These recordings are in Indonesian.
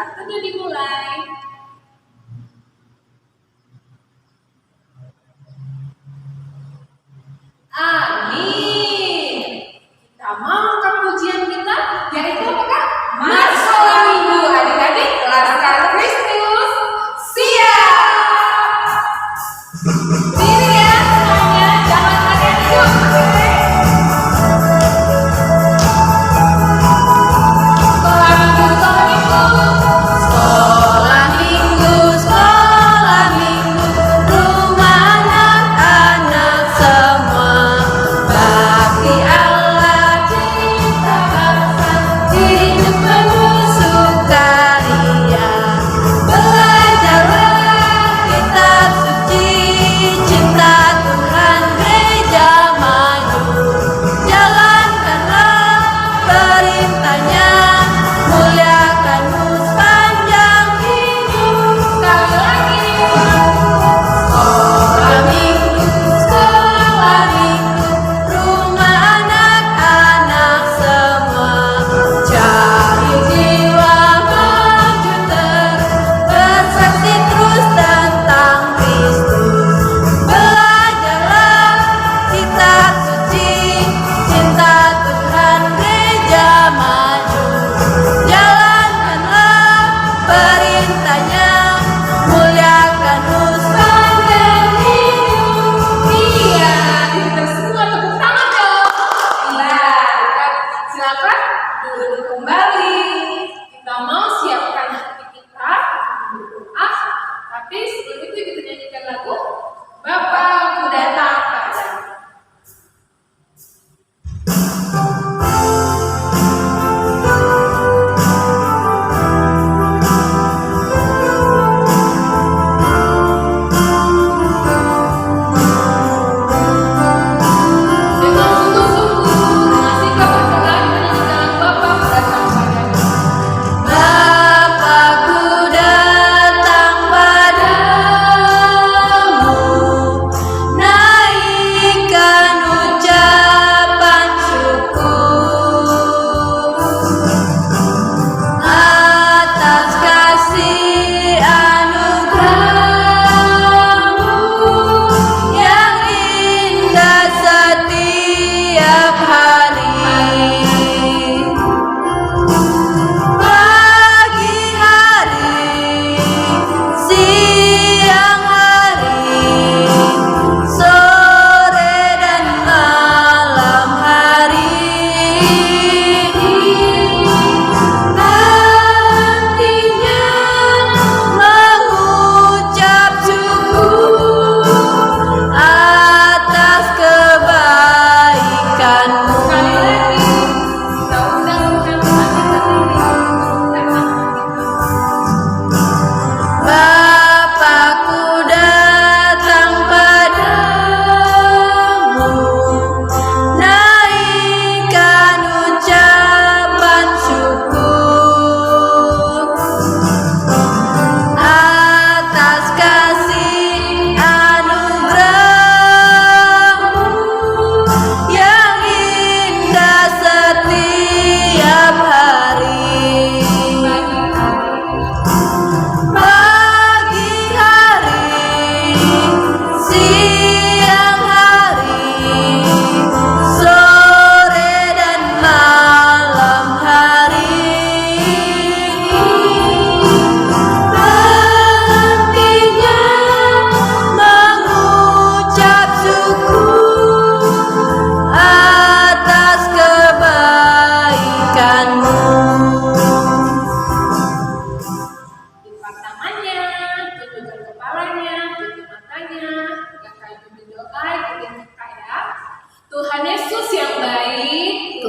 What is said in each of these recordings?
Waktunya dimulai. Amin. Kita mau ke pujian kita, yaitu apakah? Masalah Minggu. Adik-adik kelas Kristus siap. Diri ya semuanya, jangan kalian duduk.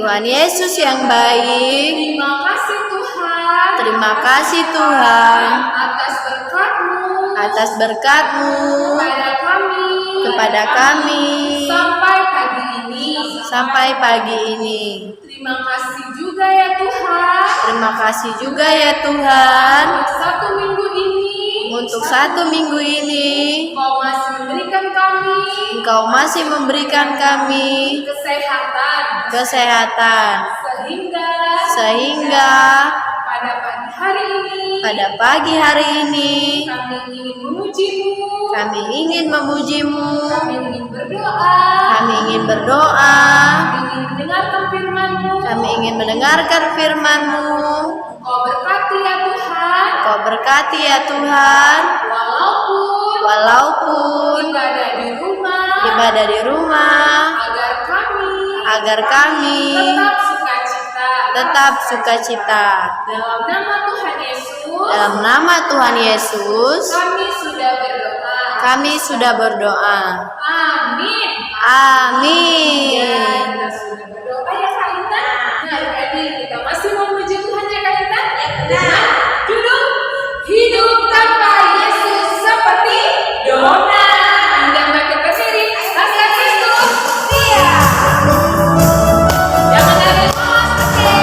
Tuhan Yesus yang baik. Terima kasih Tuhan. Terima kasih Tuhan atas berkat-Mu. Atas berkat-Mu kepada kami. Sampai pagi ini. Terima kasih juga ya Tuhan. Terima kasih juga ya Tuhan. Untuk satu minggu ini. Engkau masih memberikan kami kesehatan. Sehingga pada pagi hari ini, pada pagi hari ini kami ingin memujimu, kami ingin memujimu, kami ingin berdoa, kami ingin berdoa, kami ingin mendengarkan firman-Mu. kami ingin mendengarkan firman-Mu. Kau berkati ya Tuhan, Kau berkati ya Tuhan, walaupun ibadah di rumah, agar kami tetap sukacita. Dalam nama Tuhan Yesus, Dalam nama Tuhan Yesus, kami sudah berdoa. Amin. Amin. Ya, kita sudah berdoa ya Kak Intan. Nah, jadi kita masih memuji Tuhan ya Kak Intan. Nah, duduk. Hidup tanpa Yesus seperti dona. Anda makin berdiri. Kasih Kristus. Iya. Jangan ada lemas, oke?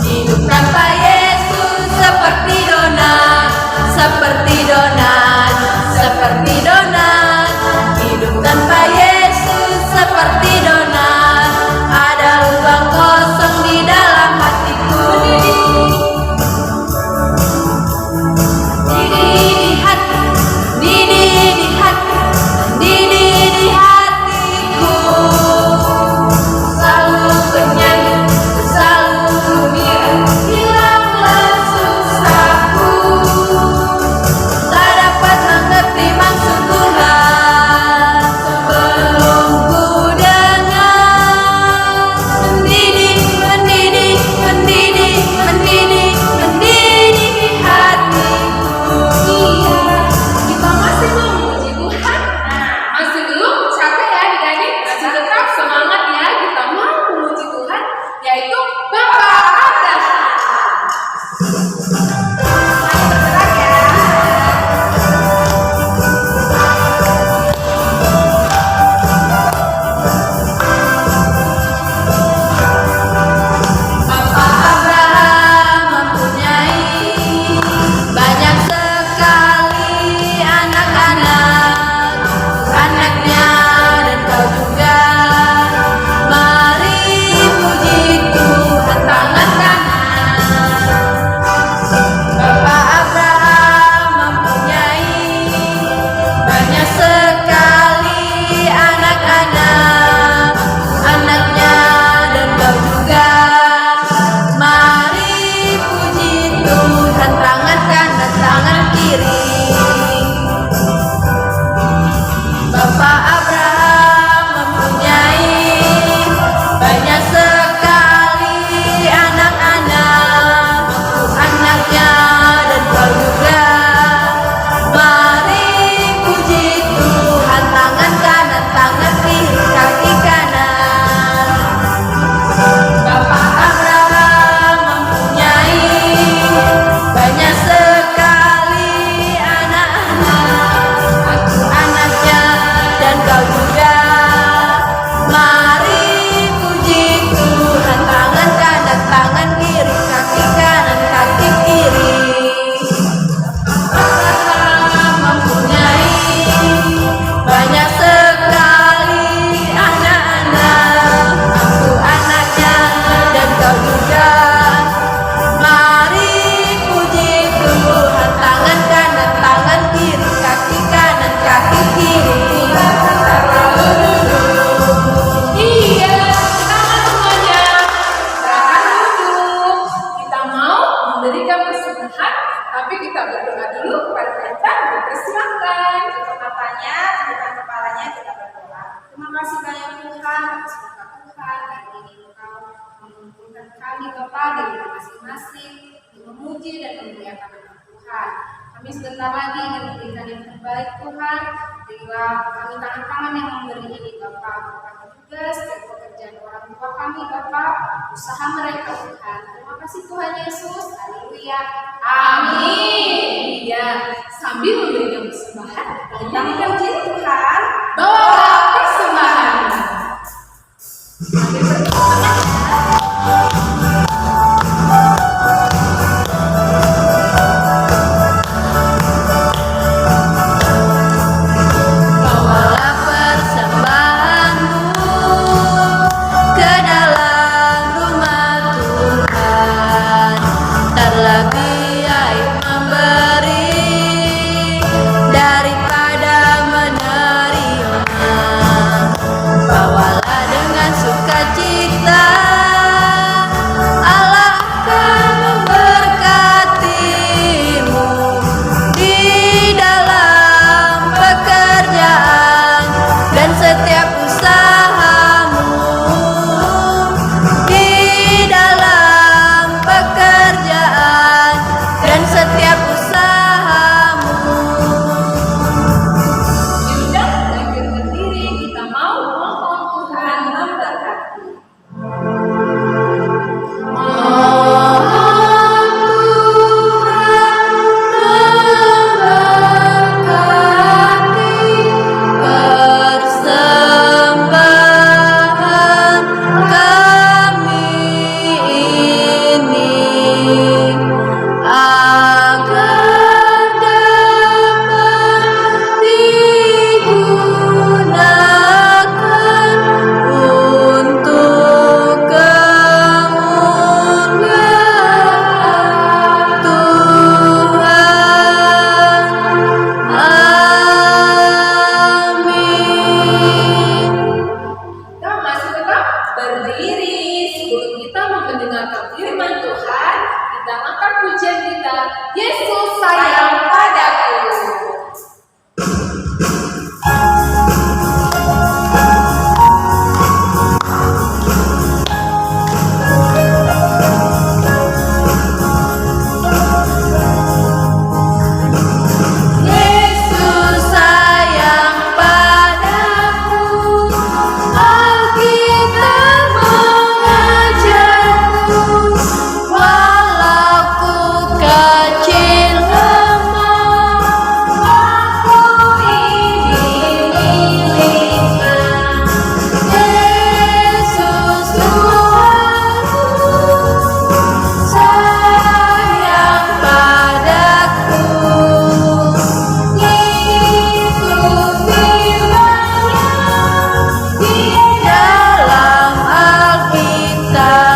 Hidup tanpa Yesus seperti donat, seperti donat, seperti donat. Hidup tanpa Yesus seperti donat, ada lubang kosong di dalam hatiku. Didi di hati, didi di hati, didi di hatiku. Selalu kenyang, selalu gembira, hilanglah susahku. Tak dapat mengerti maksud Tuhan sebelum ku dengar. Mendidih, mendidih, mendidih, mendidih, mendidih di hatiku. Iya, Kita masih memuji Tuhan. Masih belum capek ya adik-adik? Masih tetap semangat ya. Kita mau memuji Tuhan, yaitu Bapa Abraham. Semuanya bergerak ya. Bapak Abraham mempunyai banyak sekali anak-anak, anaknya dan kau juga. Mari puji Tuhan tangan kanan. Bapak Abraham mempunyai banyak sekali anak-anak, anaknya dan kau juga. Mari puji Tuhan tangan kanan, tangan kiri. Bapak Abraham mempunyai banyak sekali anak-anak, anaknya dan kau juga. Mari puji Tuhan tangan kanan, tangan kiri, kaki kanan. Bapak Abraham mempunyai banyak sekali anak-anak, aku anaknya dan kau juga. Mari puji Tuhan tangan kanan, tangan kiri, kaki kanan, kaki kiri. Abraham mempunyai banyak sekali anak-anak, aku anaknya dan kau juga. Mari puji Tuhan tangan kanan, tangan kiri, kaki kanan, kaki kiri. Iya, tangan semuanya. Silakan duduk. Kita mau memberikan persembahan, tapi kita berdoa dulu kepada Tuhan. Dipersilakan. Tutup matanya, tundukkan kepalanya, kita berdoa. Terima kasih banyak Tuhan, atas berkat Tuhan, hari ini Engkau mengumpulkan kami Bapa dari masing-masing untuk memuji dan memuliakan nama Tuhan. Kami sebentar lagi ingin memberikan yang terbaik Tuhan. Berilah kami tangan-tangan yang memberi ini Bapa. Berkati juga setiap pekerjaan orang tua kami Bapa, usaha mereka Tuhan. Terima kasih Tuhan Yesus. Haleluya. Amin. Ya, sambil memberikan persembahan, Kita memuji Tuhan. bawa persembahan. Sambil berdoa. Bawalah persembahanmu ke dalam rumah Tuhan. memberkati. Persembahan kami ini agar dapat digunakan untuk kemuliaan Tuhan. Amin. Kita masih tetap berdiri sebelum kita mendengarkan firman Tuhan. Kita angkat pujian kita, Yesus sayang padaku. Yesus sayang padaku, Alkitab mengajarku, walau ku kecil lemah, aku ini miliknya. Yesus Tuhanku, sayang padaku. Ikut firman-Nya di dalam Alkitab.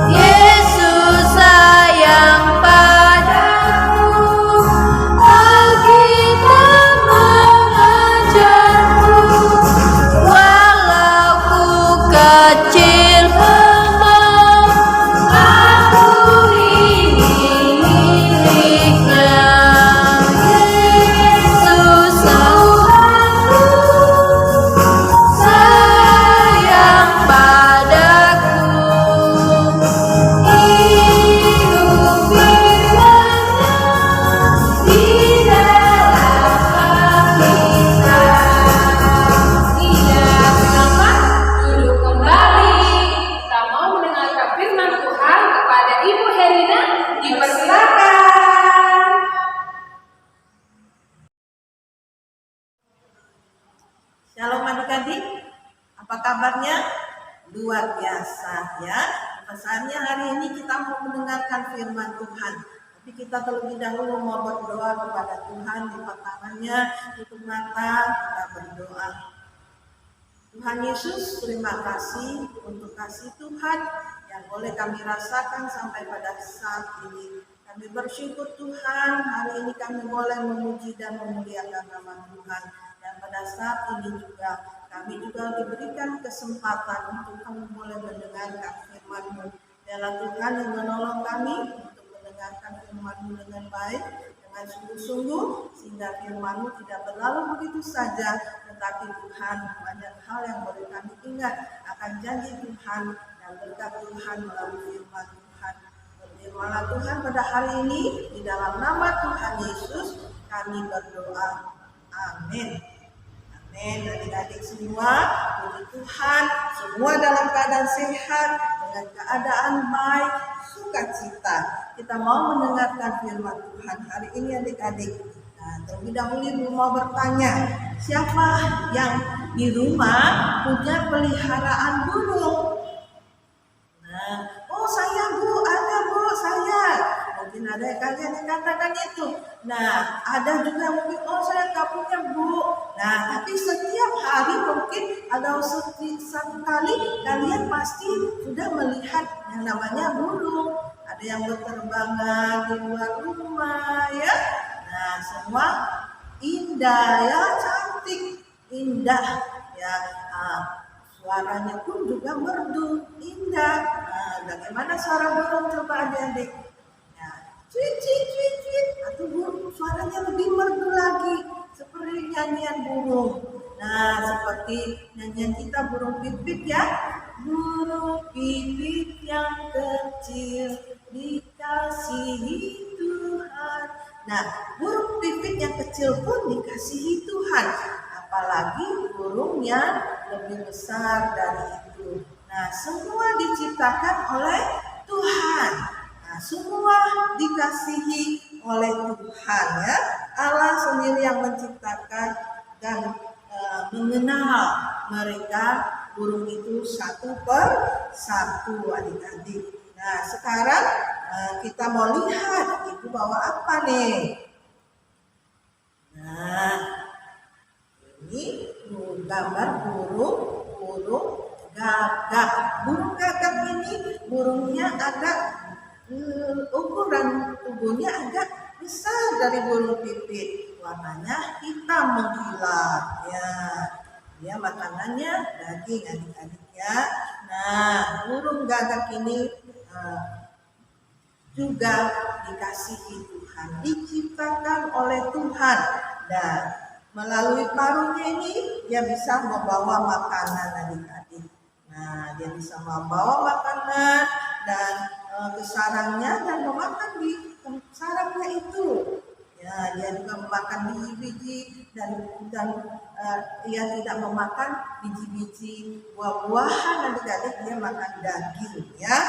Yesus sayang padaku, Alkitab mengajarku, walau ku kecil lemah, aku ini miliknya. Yesus Tuhanku, sayang padaku. Hidup firman-Nya di dalam Alkitab. Iya, selamat duduk kembali. Kita mau mendengarkan firman Tuhan kepada Ibu Herina. Dipersilakan. Shalom adik-adik, apa kabarnya? Luar biasa ya. Pesannya hari ini kita mau mendengarkan firman Tuhan. Tapi kita terlebih dahulu mau berdoa kepada Tuhan, lipat tangannya, tutup mata, kita berdoa. Tuhan Yesus, terima kasih untuk kasih Tuhan yang boleh kami rasakan sampai pada saat ini. Kami bersyukur Tuhan, hari ini kami boleh memuji dan memuliakan nama Tuhan. Dan pada saat ini juga kami juga diberikan kesempatan untuk kami boleh mendengarkan firman-Mu. Biarlah Tuhan yang menolong kami untuk mendengarkan firman-Mu dengan baik, dengan sungguh-sungguh, sehingga firman-Mu tidak berlalu begitu saja, tetapi Tuhan banyak hal yang boleh kami ingat akan janji Tuhan dan berkat Tuhan melalui firman Tuhan. Berfirmanlah Tuhan pada hari ini, di dalam nama Tuhan Yesus kami berdoa. Amin. Amin. Adik-adik semua, puji Tuhan, semua dalam keadaan sehat, dengan keadaan baik, sukacita. Kita mau mendengarkan firman Tuhan hari ini adik-adik. Nah, terlebih dahulu Ibu mau bertanya, siapa yang di rumah punya peliharaan burung? Nah, oh saya Bu, ada Bu, saya. Mungkin ada kalian yang katakan itu. Nah, ada juga yang mungkin, oh saya nggak punya Bu. Nah, tapi setiap hari mungkin ada satu kali kalian pasti sudah melihat yang namanya burung. Ada yang berterbangan di luar rumah ya. Nah, semua indah ya, cantik, indah ya. Suaranya pun juga merdu, indah. Nah, bagaimana suara burung coba adik-adik? Nah, cuit, cuit, cuit, cuit. Atau burung suaranya lebih merdu lagi, seperti nyanyian burung. Nah, seperti nyanyian kita burung pipit ya. Burung pipit yang kecil dikasihi Tuhan. Nah, burung pipit yang kecil pun dikasihi Tuhan. apalagi burung yang lebih besar dari itu. Nah, semua diciptakan oleh Tuhan. Nah, semua dikasihi oleh Tuhan ya. Allah sendiri yang menciptakan dan mengenal mereka burung itu satu per satu, adik-adik. Nah, sekarang kita mau lihat itu bawa apa nih? Nah, ini gambar burung gagak. Burung gagak ini burungnya agak ukuran tubuhnya agak besar dari burung pipit. Warnanya hitam mengkilat ya. Dia makanannya daging, adik-adik ya. Nah, burung gagak ini juga dikasihi Tuhan, diciptakan oleh Tuhan. Dan melalui paruhnya ini dia bisa membawa makanan, adik-adik. Nah, dia bisa membawa makanan dan ke sarangnya dan memakan di sarangnya itu. Ya, dia juga memakan biji-biji dan dia tidak memakan biji-biji buah-buahan, adik-adik, dia makan daging ya.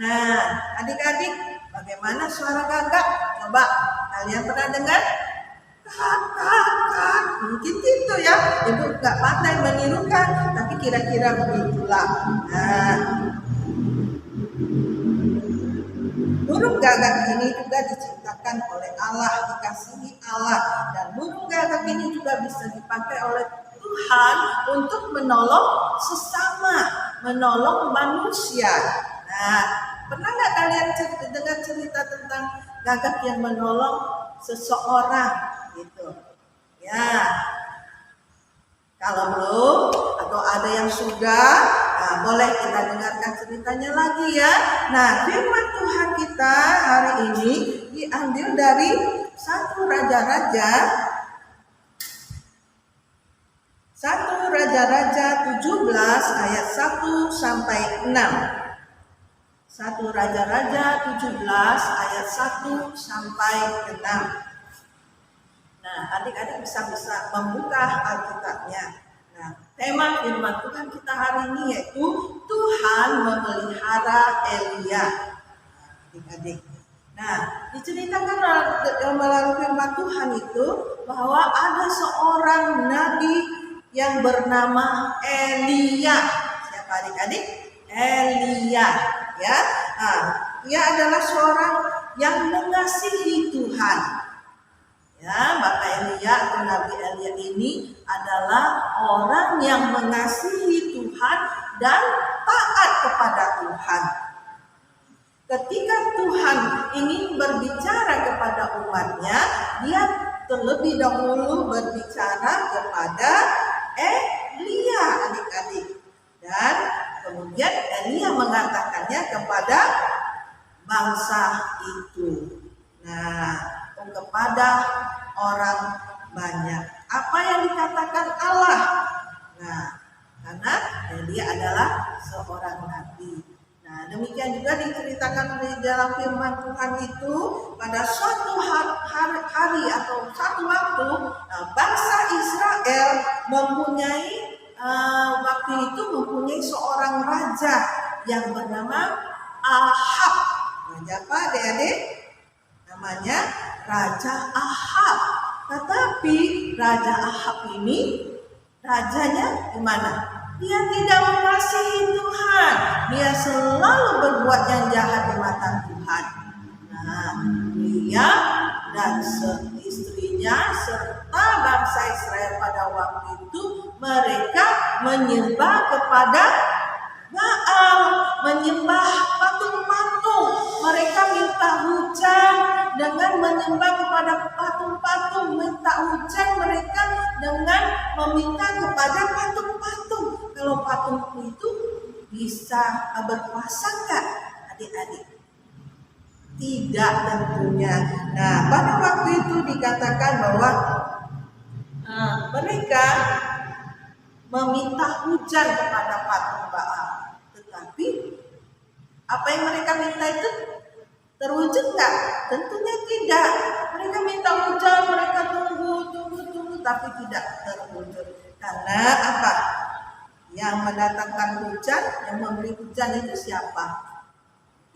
Nah, adik-adik, bagaimana suara gagak? Coba kalian pernah dengar? Kakak, mungkin itu ya. Ibu gak pandai menirukan, tapi kira-kira begitulah. Nah, burung gagak ini juga diciptakan oleh Allah, dikasihi Allah. Dan burung gagak ini juga bisa dipakai oleh Tuhan untuk menolong sesama, menolong manusia. Nah, pernah nggak kalian dengar cerita tentang gagak yang menolong seseorang gitu? Ya, kalau belum atau ada yang sudah, boleh kita dengarkan ceritanya lagi ya. Nah, firman Tuhan kita hari ini diambil dari 1 Raja-Raja 17 ayat 1 sampai 6. 1 Raja-Raja 17 ayat 1 sampai 6. Nah, adik-adik bisa membuka Alkitabnya. Nah, tema firman Tuhan kita hari ini yaitu Tuhan memelihara Elia. Adik-adik. Nah, diceritakan melalui firman Tuhan itu bahwa ada seorang nabi yang bernama Elia. Siapa adik-adik? Elia, ya. Nah, dia adalah seorang yang mengasihi Tuhan. Ya, maka Elia atau Nabi Elia ini adalah orang yang mengasihi Tuhan dan taat kepada Tuhan. Ketika Tuhan ingin berbicara kepada umatnya, dia terlebih dahulu berbicara kepada Elia, adik-adik. Dan kemudian Elia mengatakannya kepada bangsa itu. Nah, kepada orang banyak. Apa yang dikatakan Allah? Nah, karena Elia adalah seorang nabi. Nah, demikian juga diceritakan di dalam firman Tuhan itu pada suatu hari atau satu waktu bangsa Israel mempunyai waktu itu mempunyai seorang raja yang bernama Ahab. Raja apa, adik-adik? Namanya Raja Ahab. Tetapi Raja Ahab ini rajanya gimana? Dia tidak mengasihi Tuhan. Dia selalu berbuat yang jahat di mata Tuhan. Nah, dia dan istrinya serta bangsa Israel pada waktu itu mereka menyembah kepada Baal, menyembah patung-patung. Mereka minta hujan dengan menyembah kepada patung-patung, minta hujan mereka dengan meminta kepada patung-patung. Kalau patung itu bisa berkuasa enggak, adik-adik? Tidak tentunya. Nah, pada waktu itu dikatakan bahwa mereka meminta hujan kepada patung Baal. Tetapi apa yang mereka minta itu terwujud enggak? Tentunya tidak. Mereka minta hujan, mereka tunggu, tapi tidak terwujud. Karena apa? Yang mendatangkan hujan, yang memberi hujan itu siapa?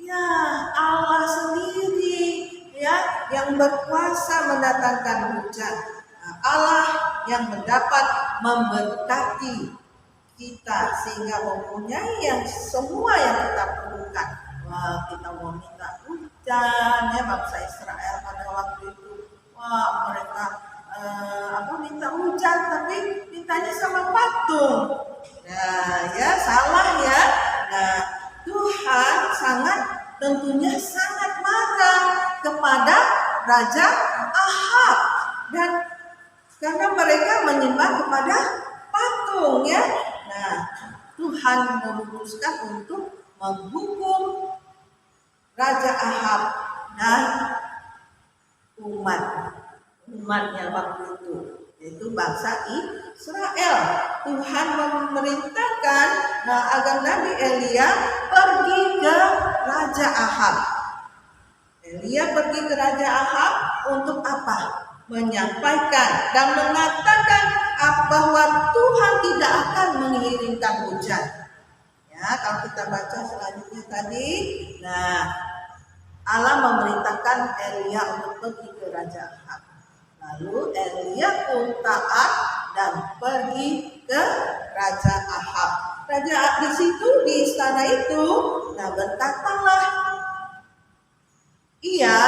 Ya, Allah sendiri, ya, yang berkuasa mendatangkan hujan. Nah, Allah yang mendapat memberkati kita sehingga mempunyai yang semua yang kita perlukan. Wah, kita mau minta hujan, ya, bangsa Israel pada waktu itu. Wah, mereka minta hujan, tapi mintanya sama patung. Nah, ya salah ya. Nah, Tuhan tentunya sangat marah kepada Raja Ahab, dan karena mereka menyembah kepada patung, ya. Nah, Tuhan memutuskan untuk menghukum Raja Ahab dan umatnya waktu itu, yaitu bangsa Israel. Tuhan memerintahkan agar Nabi Elia pergi ke Raja Ahab. Elia pergi ke Raja Ahab untuk apa? Menyampaikan dan mengatakan bahwa Tuhan tidak akan mengirimkan hujan. Ya, kalau kita baca selanjutnya tadi, Allah memerintahkan Elia untuk pergi ke Raja Ahab. Lalu Elia pun taat dan pergi ke Raja Ahab. Raja di situ di istana itu, berkatalah ia,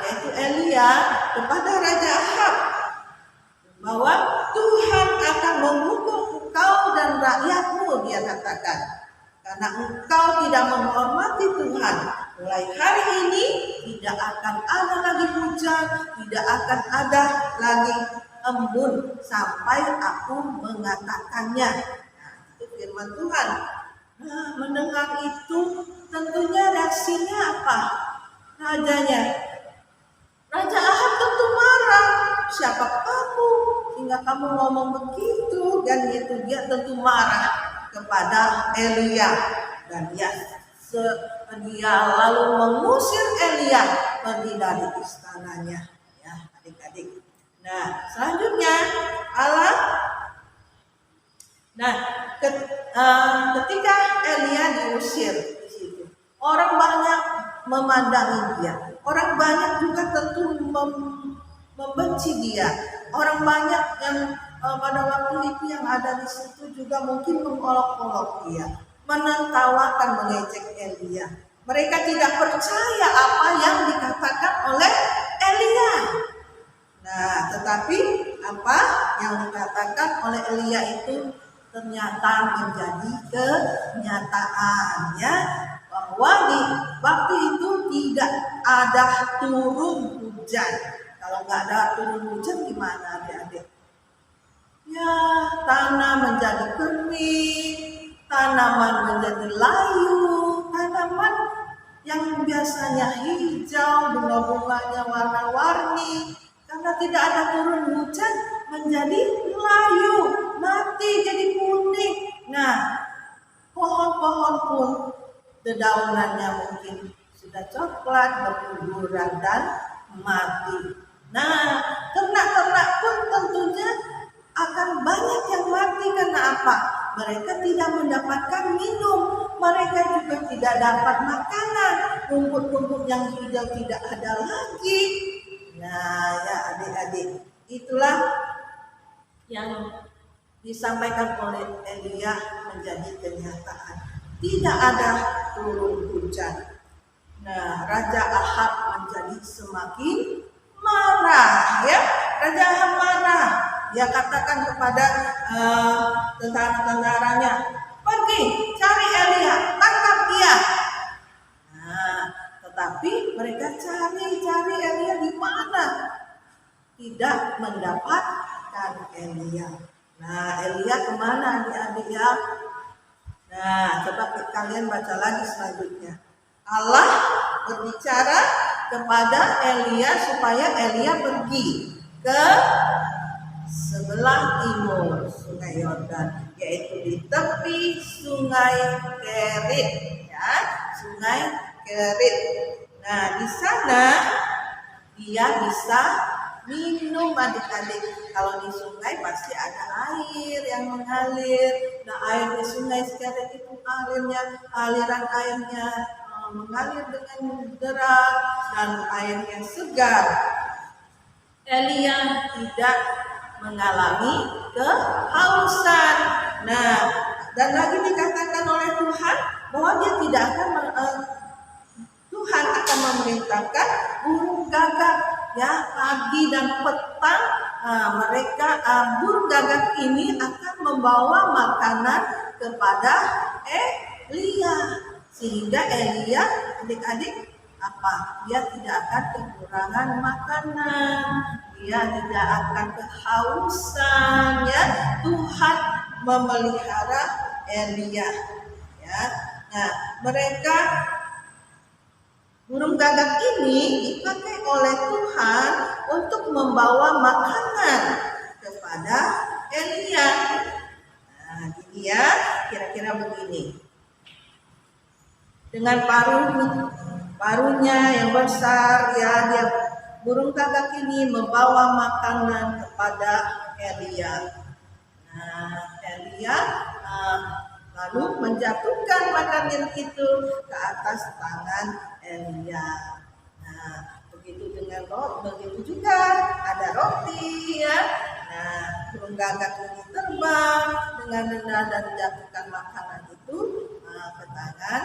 yaitu Elia, kepada Raja Ahab bahwa Tuhan akan menghukum engkau dan rakyatmu, dia katakan, karena engkau tidak menghormati Tuhan. Mulai hari ini tidak akan ada lagi hujan, tidak akan ada lagi embun sampai aku mengatakannya. Nah, itu firman Tuhan. Nah, mendengar itu tentunya reaksinya apa? Raja Ahab tentu marah. Siapa kamu sehingga kamu ngomong begitu? Dan itu dia tentu marah kepada Elia, dan dia lalu mengusir Elia pergi dari istananya, ya adik-adik. Nah, selanjutnya Allah. Nah, ketika Elia diusir di situ, orang banyak memandangi dia. Orang banyak juga tentu membenci dia. Orang banyak yang pada waktu itu yang ada di situ juga mungkin mengolok-olok dia, menertawakan, mengejek Elia. Mereka tidak percaya apa yang dikatakan oleh Elia. Nah, tetapi apa yang dikatakan oleh Elia itu ternyata menjadi kenyataan, ya, bahwa di waktu itu tidak ada turun hujan. Kalau nggak ada turun hujan gimana, adik-adik? Ya, tanah menjadi kering, tanaman menjadi layu, tanaman yang biasanya hijau, bunga-bunganya warna-warni, karena tidak ada turun hujan menjadi layu, mati jadi kuning. Nah, pohon-pohon pun dedaunannya mungkin sudah coklat, berguguran dan mati. Nah, ternak-ternak pun tentunya akan banyak yang mati. Karena apa? Mereka tidak mendapatkan minum, mereka juga tidak dapat makanan, rumput-rumput yang hijau tidak ada lagi. Nah, ya adik-adik, itulah yang disampaikan oleh Elia menjadi kenyataan. Tidak ada turun hujan. Nah, Raja Ahab menjadi semakin marah, ya. Raja Ahab marah. Dia katakan kepada tentara-tentaranya, pergi cari Elia, tangkap dia. Nah, tetapi mereka cari Elia di mana? Tidak mendapatkan Elia. Nah, Elia kemana adik-adik, ya? Nah, coba kalian baca lagi selanjutnya. Allah berbicara kepada Elia supaya Elia pergi ke sebelah timur Sungai Yordan, yaitu di tepi Sungai Kerit, ya, Sungai Kerit. Nah, di sana dia bisa minum adik-adik. Kalau di sungai pasti ada air yang mengalir. Nah, air di sungai sekarang itu aliran airnya mengalir dengan deras dan airnya segar. Elia tidak mengalami kehausan. Nah, dan lagi dikatakan oleh Tuhan bahwa dia tidak akan Tuhan akan memerintahkan burung gagak ya pagi dan petang. Burung gagak ini akan membawa makanan kepada Elia, sehingga Elia adik-adik dia tidak akan kekurangan makanan, dia tidak akan kehausan ya. Tuhan memelihara Elia ya. Nah, burung gagak ini dipakai oleh Tuhan untuk membawa makanan kepada Elia. Nah, dia kira-kira begini. Dengan paruhnya yang besar ya, burung gagak ini membawa makanan kepada Elia. Nah, Elia lalu menjatuhkan makanan itu ke atas tangan Elia. Nah, begitu juga ada roti ya. Nah, burung gagak ini terbang dengan rendah dan menjatuhkan makanan itu ke tangan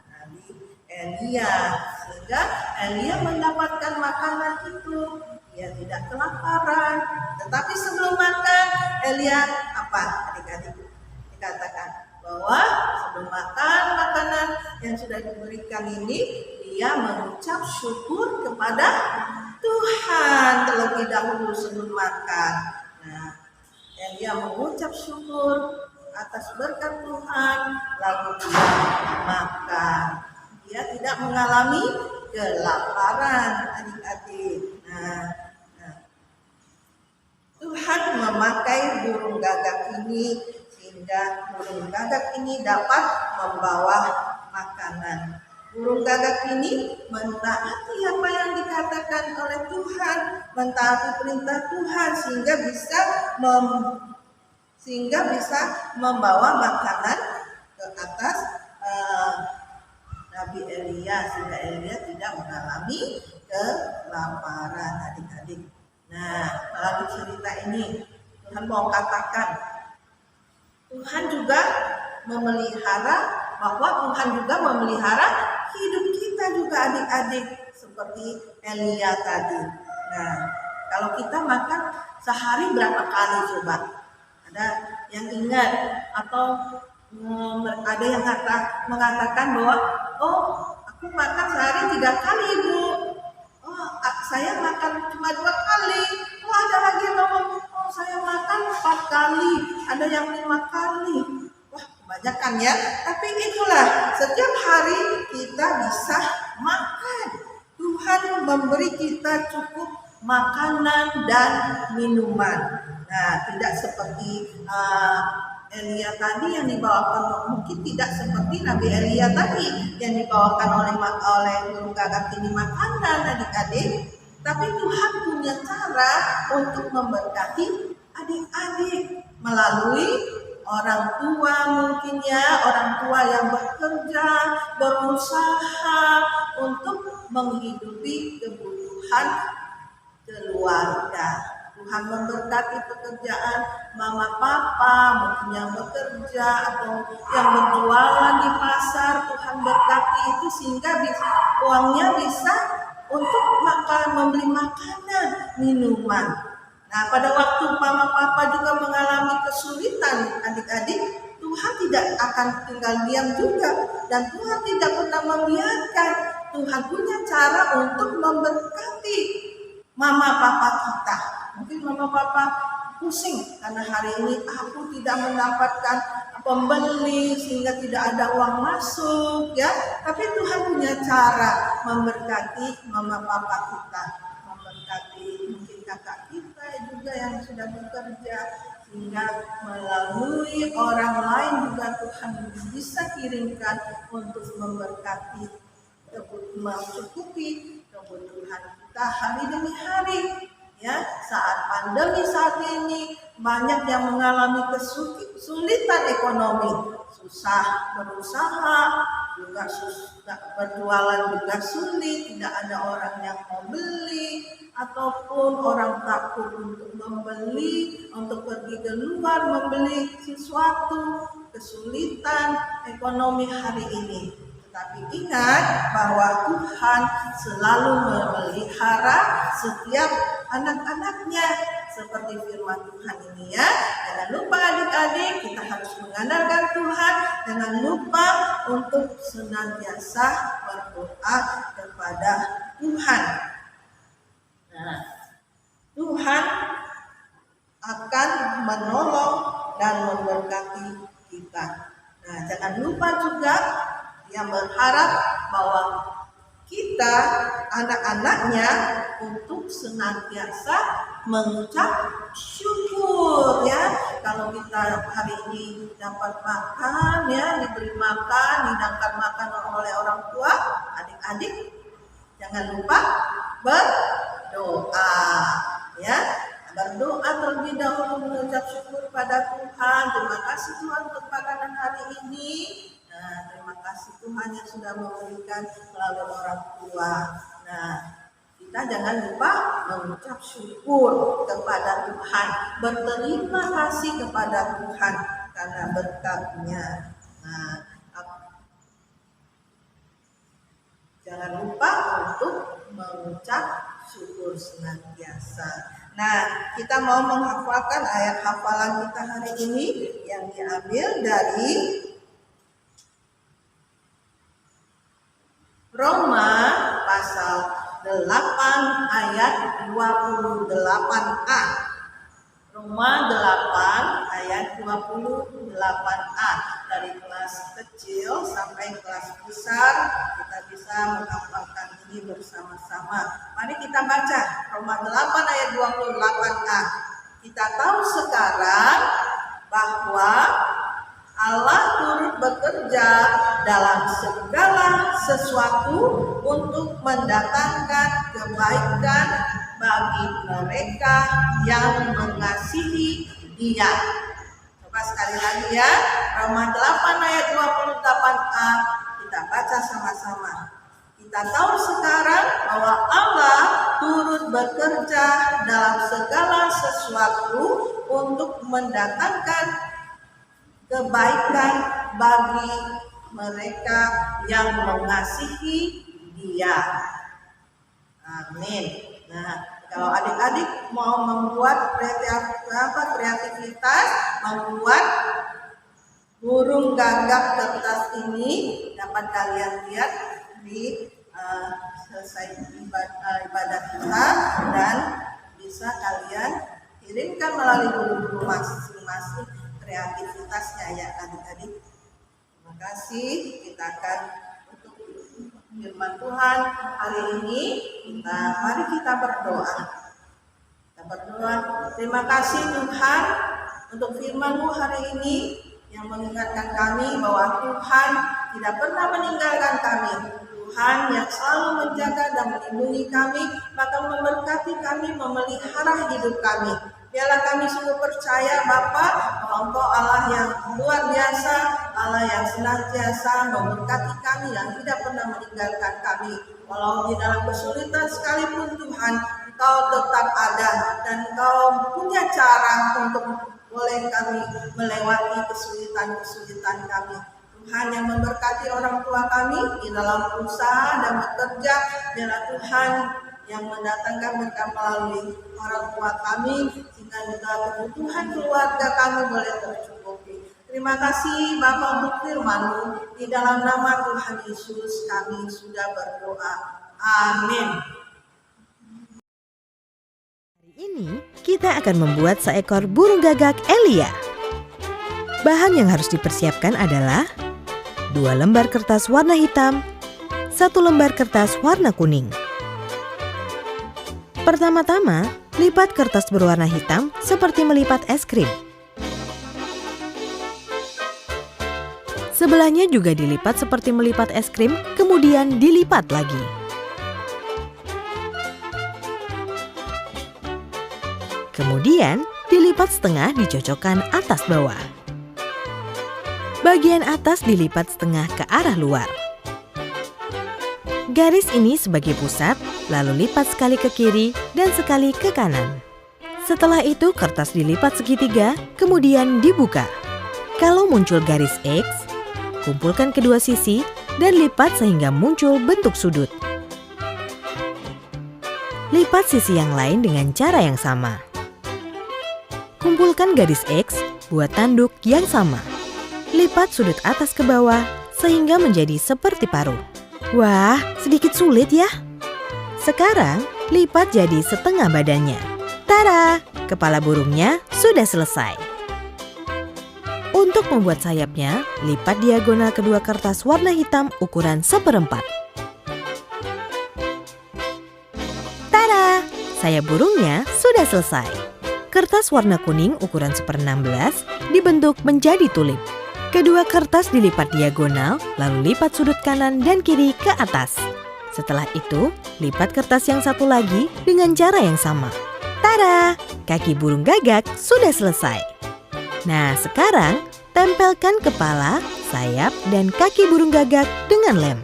Nabi Elia, sehingga Elia mendapatkan makanan itu. Dia tidak kelaparan. Tetapi sebelum makan, Elia adik-adik dikatakan bahwa sebelum makan makanan yang sudah diberikan ini, dia mengucap syukur kepada Tuhan terlebih dahulu sebelum makan. Nah, Elia mengucap syukur atas berkat Tuhan, lalu dia makan. Dia tidak mengalami kelaparan adik-adik. Nah, Tuhan memakai burung gagak ini sehingga burung gagak ini dapat membawa makanan. Burung gagak ini mentaati apa yang dikatakan oleh Tuhan, mentaati perintah Tuhan sehingga bisa membawa makanan ke atas Nabi Elia, sehingga Elia tidak mengalami kelaparan adik-adik. Nah, melalui cerita ini Tuhan mau katakan Tuhan juga memelihara hidup kita juga adik-adik seperti Elia tadi. Nah, kalau kita makan sehari berapa kali coba? Ada yang ingat atau ada yang mengatakan bahwa aku makan sehari 3 kali Ibu. Saya makan cuma 2 kali. Ada lagi yang ngomong, saya makan 4 kali. Ada yang 5 kali. Wah, kebanyakan ya. Tapi itulah, setiap hari kita bisa makan. Tuhan memberi kita cukup makanan dan minuman. Nah, tidak seperti Elia tadi yang dibawakan, mungkin tidak seperti Nabi Elia tadi yang dibawakan oleh burung gagak ini makanan adik-adik. Tapi Tuhan punya cara untuk memberkati adik-adik melalui orang tua, mungkin ya, orang tua yang bekerja, berusaha untuk menghidupi kebutuhan keluarga. Tuhan memberkati pekerjaan mama papa, mungkin yang bekerja atau yang berjualan di pasar. Tuhan berkati itu sehingga uangnya bisa untuk membeli makanan, minuman. Nah, pada waktu mama papa juga mengalami kesulitan adik-adik, Tuhan tidak akan tinggal diam juga, dan Tuhan tidak pernah membiarkan. Tuhan punya cara untuk memberkati mama papa kita. Mungkin mama papa pusing karena hari ini aku tidak mendapatkan pembeli sehingga tidak ada uang masuk ya. Tapi Tuhan punya cara memberkati mama papa kita, memberkati mungkin kakak kita juga yang sudah bekerja, sehingga melalui orang lain juga Tuhan bisa kirimkan untuk memberkati, mencukupi kebutuhan kita hari demi hari. Ya, saat pandemi saat ini banyak yang mengalami kesulitan ekonomi, susah berusaha, juga berjualan juga sulit, tidak ada orang yang mau beli, ataupun orang takut untuk membeli, untuk pergi keluar membeli sesuatu, kesulitan ekonomi hari ini. Tetapi ingat bahwa Tuhan selalu memelihara setiap anak-anaknya, seperti firman Tuhan ini ya. Jangan lupa adik-adik, kita harus mengandalkan Tuhan. Jangan lupa untuk senantiasa berdoa kepada Tuhan. Nah, Tuhan akan menolong dan memberkati kita. Nah, jangan lupa juga yang berharap bahwa kita anak-anaknya untuk senantiasa mengucap syukur ya. Kalau kita hari ini dapat makan ya, diberi makan, didapatkan makan oleh orang tua, adik-adik jangan lupa berdoa ya. Berdoa terlebih dahulu, mengucap syukur pada Tuhan. Terima kasih Tuhan untuk makanan hari ini. Nah, terima kasih Tuhan yang sudah memberikan melalui orang tua. Nah, kita jangan lupa mengucap syukur kepada Tuhan, berterima kasih kepada Tuhan karena berkat-Nya. Nah, jangan lupa untuk mengucap syukur senantiasa. Nah, kita mau menghafalkan ayat hafalan kita hari ini yang diambil dari Roma pasal 8 ayat 28a. Roma 8 ayat 28a. Dari kelas kecil sampai kelas besar kita bisa menghafalkan ini bersama-sama. Mari kita baca Roma 8 ayat 28a. Kita tahu sekarang bahwa Allah turut bekerja dalam segala sesuatu untuk mendatangkan kebaikan bagi mereka yang mengasihi Dia. Coba sekali lagi ya, Roma 8 ayat 28a, kita baca sama-sama. Kita tahu sekarang bahwa Allah turut bekerja dalam segala sesuatu untuk mendatangkan kebaikan bagi mereka yang mengasihi Dia. Amin. Nah, kalau adik-adik mau membuat kreativitas, membuat burung gagak kertas ini, dapat kalian lihat di selesai ibadah kita, dan bisa kalian kirimkan melalui guru-guru masing-masing kreativitasnya ya adik-adik. Terima kasih. Kita akan untuk firman Tuhan hari ini, mari kita berdoa. Kita berdoa. Terima kasih Tuhan untuk firman-Mu hari ini yang mengingatkan kami bahwa Tuhan tidak pernah meninggalkan kami. Tuhan yang selalu menjaga dan melindungi kami, maka memberkati kami, memelihara hidup kami. Biarlah kami sungguh percaya Bapa bahwa Engkau Allah yang luar biasa, Allah yang senantiasa memberkati kami, yang tidak pernah meninggalkan kami. Walau di dalam kesulitan sekalipun Tuhan, Engkau tetap ada dan Engkau punya cara untuk boleh kami melewati kesulitan-kesulitan kami. Tuhan yang memberkati orang tua kami di dalam usaha dan bekerja. Biarlah Tuhan yang mendatangkan berkat melalui orang tua kami, sehingga juga kebutuhan keluarga kami boleh tercukupi. Terima kasih Bapa untuk firman-Mu. Di dalam nama Tuhan Yesus kami sudah berdoa. Amin. Hari ini kita akan membuat seekor burung gagak Elia. Bahan yang harus dipersiapkan adalah 2 lembar kertas warna hitam, 1 lembar kertas warna kuning. Pertama-tama, lipat kertas berwarna hitam seperti melipat es krim. Sebelahnya juga dilipat seperti melipat es krim, kemudian dilipat lagi. Kemudian dilipat setengah dicocokkan atas bawah. Bagian atas dilipat setengah ke arah luar. Garis ini sebagai pusat, lalu lipat sekali ke kiri dan sekali ke kanan. Setelah itu kertas dilipat segitiga, kemudian dibuka. Kalau muncul garis X, kumpulkan kedua sisi dan lipat sehingga muncul bentuk sudut. Lipat sisi yang lain dengan cara yang sama. Kumpulkan garis X, buat tanduk yang sama. Lipat sudut atas ke bawah sehingga menjadi seperti paruh. Wah, sedikit sulit ya. Sekarang, lipat jadi setengah badannya. Tada! Kepala burungnya sudah selesai. Untuk membuat sayapnya, lipat diagonal kedua kertas warna hitam ukuran 1/4. Tada! Sayap burungnya sudah selesai. Kertas warna kuning ukuran 1/16 dibentuk menjadi tulip. Kedua kertas dilipat diagonal, lalu lipat sudut kanan dan kiri ke atas. Setelah itu, lipat kertas yang satu lagi dengan cara yang sama. Tada! Kaki burung gagak sudah selesai. Nah, sekarang tempelkan kepala, sayap, dan kaki burung gagak dengan lem.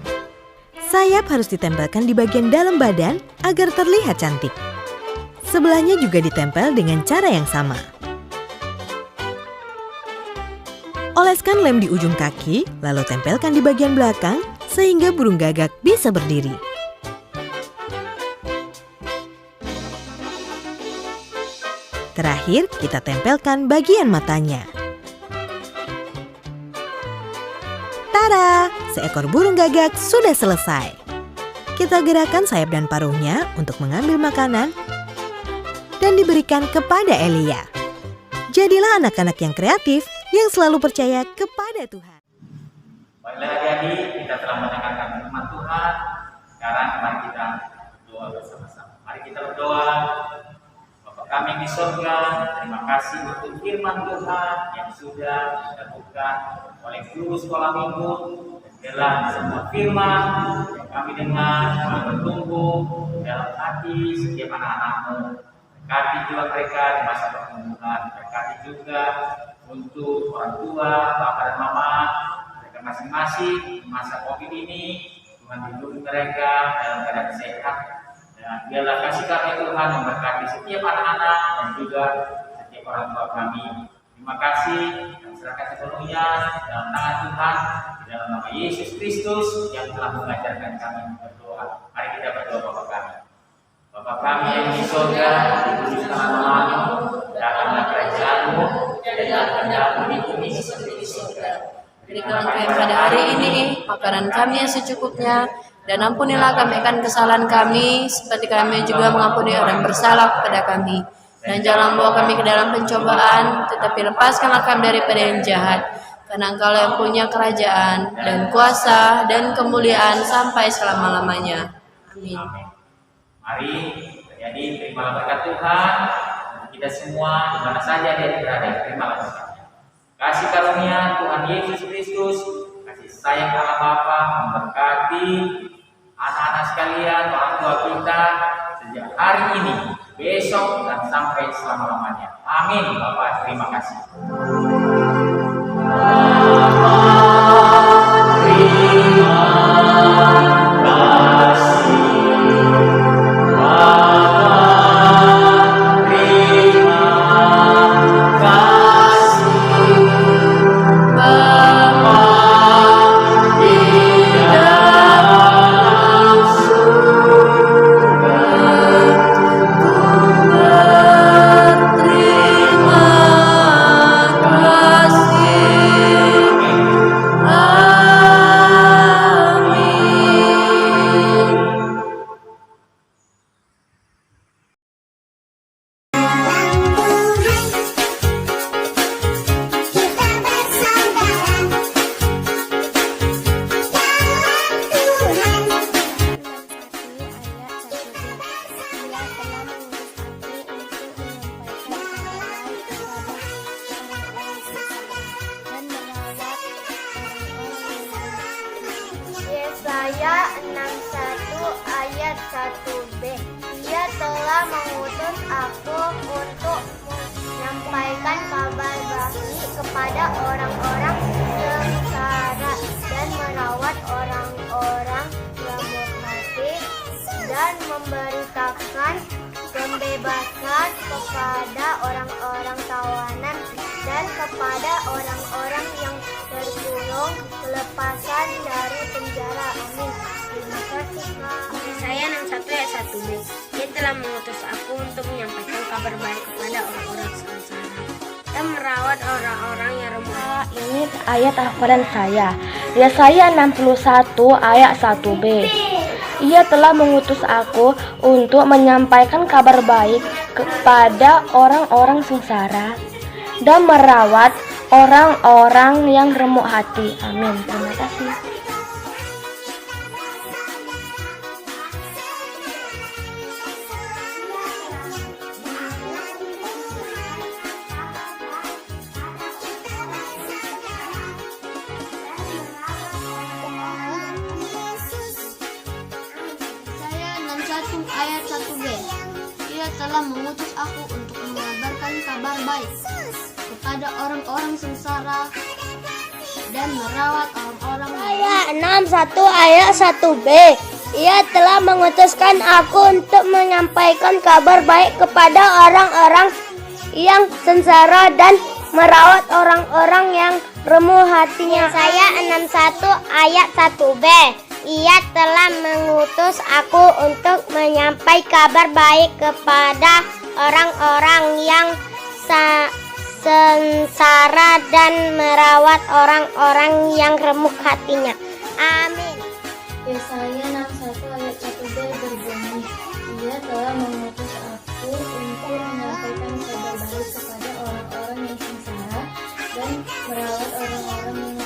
Sayap harus ditempelkan di bagian dalam badan agar terlihat cantik. Sebelahnya juga ditempel dengan cara yang sama. Oleskan lem di ujung kaki, lalu tempelkan di bagian belakang sehingga burung gagak bisa berdiri. Terakhir, kita tempelkan bagian matanya. Tada! Seekor burung gagak sudah selesai. Kita gerakkan sayap dan paruhnya untuk mengambil makanan dan diberikan kepada Elia. Jadilah anak-anak yang kreatif yang selalu percaya kepada Tuhan. Baiklah adik-adik, kita telah mendengarkan firman Tuhan. Sekarang mari kita berdoa bersama-sama. Mari kita berdoa. Bapa kami di surga, terima kasih untuk firman Tuhan yang sudah dilakukan oleh guru sekolah minggu. Dalam semua firman yang kami dengar, kami bertumbuh dalam hati setiap anak-anak-Mu. Berkati juga mereka di masa pertumbuhan. Berkati juga untuk orang tua, bapak dan mama, mereka masing-masing di masa COVID ini. Tuhan lindungi mereka dalam keadaan sehat. Dan biarlah kasih karunia Tuhan memberkati setiap anak-anak dan juga setiap orang tua kami. Terima kasih, kami serahkan sepenuhnya dalam tangan Tuhan, di dalam nama Yesus Kristus yang telah mengajarkan kami berdoa. Mari kita berdoa Bapa kami. Bapa kami yang di surga, dikuduskanlah namamu, datanglah kerajaan-Mu, jadilah kehendak-Mu di bumi seperti di surga. Berikanlah kami pada hari ini makanan kami yang secukupnya, dan ampunilah kami akan kesalahan kami, seperti kami juga mengampuni orang bersalah kepada kami. Dan jangan bawa kami ke dalam pencobaan, tetapi lepaskanlah kami daripada yang jahat. Karena Engkau yang punya kerajaan, dan kuasa, dan kemuliaan sampai selama-lamanya. Amin. Mari, jadi terimalah berkat Tuhan untuk kita semua, di mana saja dia berada, terimalah berkatnya. Kasih karunia Tuhan Yesus Kristus, kasih sayang Allah Bapa memberkati anak-anak sekalian, orang tua kita sejak hari ini, besok, dan sampai selama-lamanya. Amin. Bapak, terima kasih. Yesaya 61 ayat 1b. Ia telah mengutus aku untuk menyampaikan kabar baik kepada orang-orang sengsara dan merawat orang-orang lemah hati dan memberitakan pembebasan kepada orang-orang tawanan dan kepada orang-orang yang tergulung kelepasan dari penjara. Amin. Terima kasih, Kak. Saya 61 ayat 1b. Dia telah mengutus aku untuk menyampaikan kabar baik kepada orang-orang sengsara dan merawat orang-orang yang lemah. Ini ayat hafalan saya. Yesaya 61 ayat 1b. Ia telah mengutus aku untuk menyampaikan kabar baik kepada orang-orang sengsara dan merawat orang-orang yang remuk hati. Amin. Terima kasih. Saya 61 ayat 1b. Ia telah mengutus aku untuk mengabarkan kabar baik kepada orang-orang sengsara dan merawat orang-orang. Saya 61 ayat 1b. Ia telah mengutuskan aku untuk menyampaikan kabar baik kepada orang-orang yang sengsara dan merawat orang-orang yang remuk hatinya. Saya 61 ayat 1b. Ia telah mengutus aku untuk menyampaikan kabar baik kepada orang-orang yang sengsara dan merawat orang-orang yang remuk hatinya. Amin. Yesaya 61 ayat 1b berbunyi, Ia telah mengutus aku untuk menyampaikan kabar baik kepada orang-orang yang sengsara dan merawat orang-orang yang